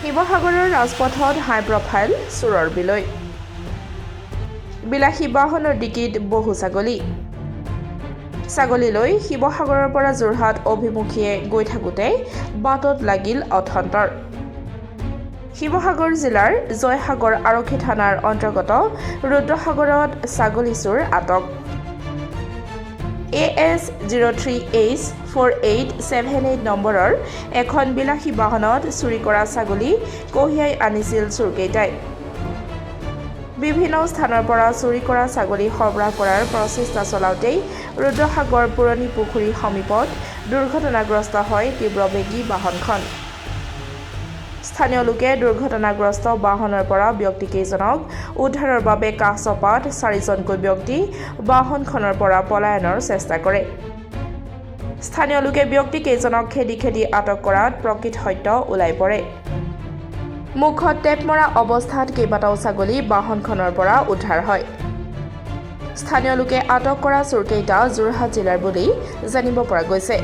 শিৱসাগৰৰ ৰাজপথত হাই প্ৰফাইল চোৰৰ বিলৈ বিলাসী বাহনৰ ডিকিত বহু ছাগলী লৈ শিৱসাগৰৰ পৰা যোৰহাট অভিমুখীয়ে গৈ থাকোঁতে বাটত লাগিল অথন্তৰ শিৱসাগৰ জিলাৰ জয়সাগৰ আৰক্ষী থানাৰ অন্তৰ্গত ৰুদ্ৰসাগৰত ছাগলী চোৰ আটক AS 03H4878 নম্বৰৰ এখন বিলাসী বাহনত চুৰি কৰা ছাগলী কঢ়িয়াই আনিছিল চোৰকেইটাই বিভিন্ন স্থানৰ পৰা চুৰি কৰা ছাগলী সৰবৰাহ কৰাৰ প্ৰচেষ্টা চলাওঁতেই ৰুদ্ৰসাগৰ পুৰণি পুখুৰীৰ সমীপত দুৰ্ঘটনাগ্ৰস্ত হয় তীব্ৰবেগী বাহনখন স্থানীয় লোকে দুৰ্ঘটনাগ্ৰস্ত বাহনৰ পৰা ব্যক্তিকেইজনক উদ্ধাৰৰ বাবে কাষচপাত 4জনকৈ ব্যক্তি বাহনখনৰ পৰা পলায়নৰ চেষ্টা কৰে স্থানীয় লোকে ব্যক্তিকেইজনক খেদি আটক কৰাত প্ৰকৃত সত্য ওলাই পৰে মুখত টেপ মৰা অৱস্থাত কেইবাটাও ছাগলী বাহনখনৰ পৰা উদ্ধাৰ হয় স্থানীয় লোকে আটক কৰা চোৰকেইটা যোৰহাট জিলাৰ বুলি জানিব পৰা গৈছে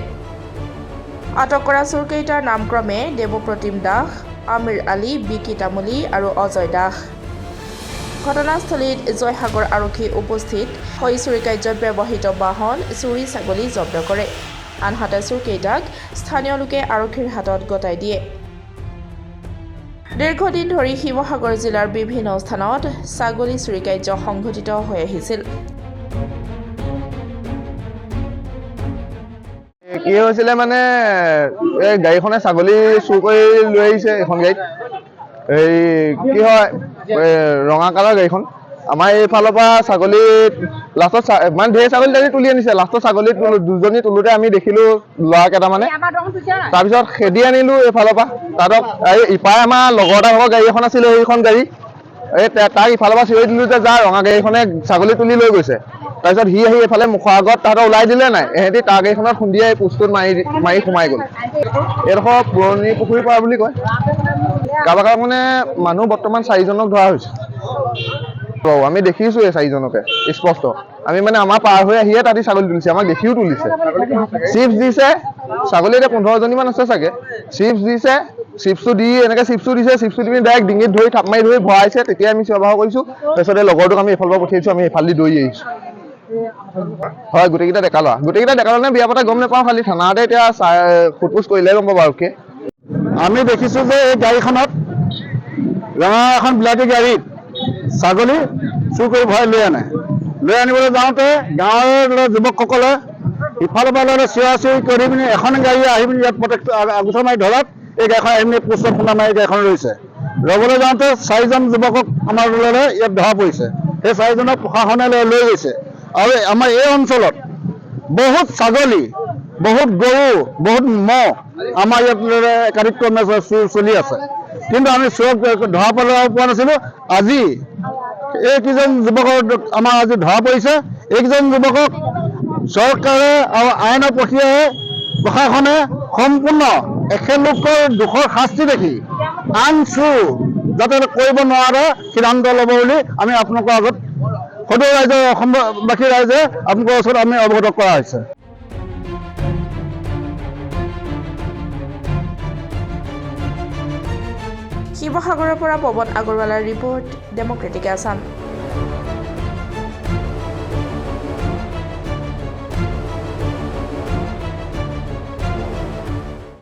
আটক কৰা চোৰকেইটাৰ নামক্ৰমে দেৱপ্ৰতিম দাস আমিৰ আলী বিকি তামুলী আৰু অজয় দাস ঘটনাস্থলীত জয়সাগৰ আৰক্ষী উপস্থিত হৈ চুৰি কাৰ্যত ব্যৱহৃত বাহন চুৰি ছাগলী জব্দ কৰে আনহাতে চোৰকেইটাক স্থানীয় লোকে আৰক্ষীৰ হাতত গতাই দিয়ে দীৰ্ঘদিন ধৰি শিৱসাগৰ জিলাৰ বিভিন্ন স্থানত ছাগলী চুৰি কাৰ্য সংঘটিত হৈ আহিছিল কি হৈছিলে মানে এই গাড়ীখনে ছাগলী চুৰ কৰি লৈ আহিছে এখন গাড়ীত এই কি হয় ৰঙা কালাৰ গাড়ীখন আমাৰ এইফালৰ পৰা ছাগলী লাষ্টত মানে ঢেৰ ছাগলী তুলি আনিছে লাষ্টত ছাগলী দুজনী তোলোতে আমি দেখিলোঁ ল'ৰা কেইটামানে তাৰপিছত খেদি আনিলোঁ এইফালৰ পৰা তাতক ইপাৰে আমাৰ লগৰ এটা ঘৰৰ গাড়ী এখন আছিলে সেইখন গাড়ী এই তাক ইফালৰ পৰা চিঞৰি দিলোঁ যে যা ৰঙা গাড়ীখনে ছাগলী তুলি লৈ গৈছে তাৰপিছত সি আহি এইফালে মুখৰ আগত তাহাঁতক ওলাই দিলে নাই এহেঁতি তাৰ গাড়ীখনত খুন্দিয়াই পোষ্টটোত মাৰি সোমাই গ'ল এইডোখৰ পুৰণি পুখুৰী পাৰ বুলি কয় কাৰোবাৰ মানে মানুহ বৰ্তমান 4জনক ধৰা হৈছে আমি দেখিছোঁ এই 4জনকে স্পষ্ট আমি মানে আমাৰ পাৰ হৈ আহিয়ে তাহাঁতি ছাগলী তুলিছে আমাক দেখিও তুলিছে চিপছ দিছে ছাগলী এতিয়া 15জনীমান আছে চাগে চিপছ দিছে চিপছটো দি এনেকৈ চিপছটো দিছে চিপছটো দি ডাইৰেক্ট ডিঙিত ধৰি থাপ মাৰি ধৰি ভৰাইছে তেতিয়া আমি চিঞৰ বাখৰ কৰিছোঁ তাৰপিছত এই লগৰটোক আমি এইফালৰ পৰা পঠিয়াইছোঁ আমি এইফালেদি দৌৰি আহিছোঁ হয় গোটেইকেইটা ডেকা ল'ৰা নে বিয়া পতা গম নাপাওঁ খালি থানাতে এতিয়া সোধপোছ কৰিলে গম পাব আৰক্ষীয়ে আমি দেখিছোঁ যে এই গাড়ীখনত ৰঙা এখন বিলাতী গাড়ীত ছাগলী চুৰ কৰি ভৰাই লৈ আনিবলৈ যাওঁতে গাঁৱৰ যুৱকসকলে ইফালৰ পৰা চিঞৰা কৰি পিনি এখন গাড়ী আহি পিনি ইয়াত আগোচৰ মাৰি ধৰাত এই গাড়ীখন আহি পিনি পোষ্টত খুন্দা মাৰি গাড়ীখন ৰৈছে ৰ'বলৈ যাওঁতে 4জন যুৱকক আমাৰ দলৰে ইয়াত ধৰা পৰিছে সেই 4জনক প্ৰশাসনে লৈ গৈছে আৰু আমাৰ এই অঞ্চলত বহুত ছাগলী বহুত গৰু বহুত মহ আমাৰ ইয়াত একাধিক্ৰমে চলি আছে কিন্তু আমি চোৰক ধৰা পোৱা নাছিলোঁ আজি এইকেইজন যুৱকৰ আমাৰ আজি ধৰা পৰিছে এইকেইজন যুৱকক চৰকাৰে আৰু আইনৰ প্ৰক্ৰিয়াৰে প্ৰশাসনে সম্পূৰ্ণ এখেতলোকৰ দোষৰ শাস্তি দেখি আন চুৰ যাতে কৰিব নোৱাৰে সিদ্ধান্ত ল'ব বুলি আমি আপোনালোকৰ আগত সদৌ ৰাইজৰ অসমবাসী ৰাইজে আপোনালোকৰ ওচৰত আমি অৱগত কৰা হৈছে শিৱসাগৰৰ পৰা পৱন আগৰৱালাৰ ৰিপৰ্ট ডেমক্ৰেটিক আছাম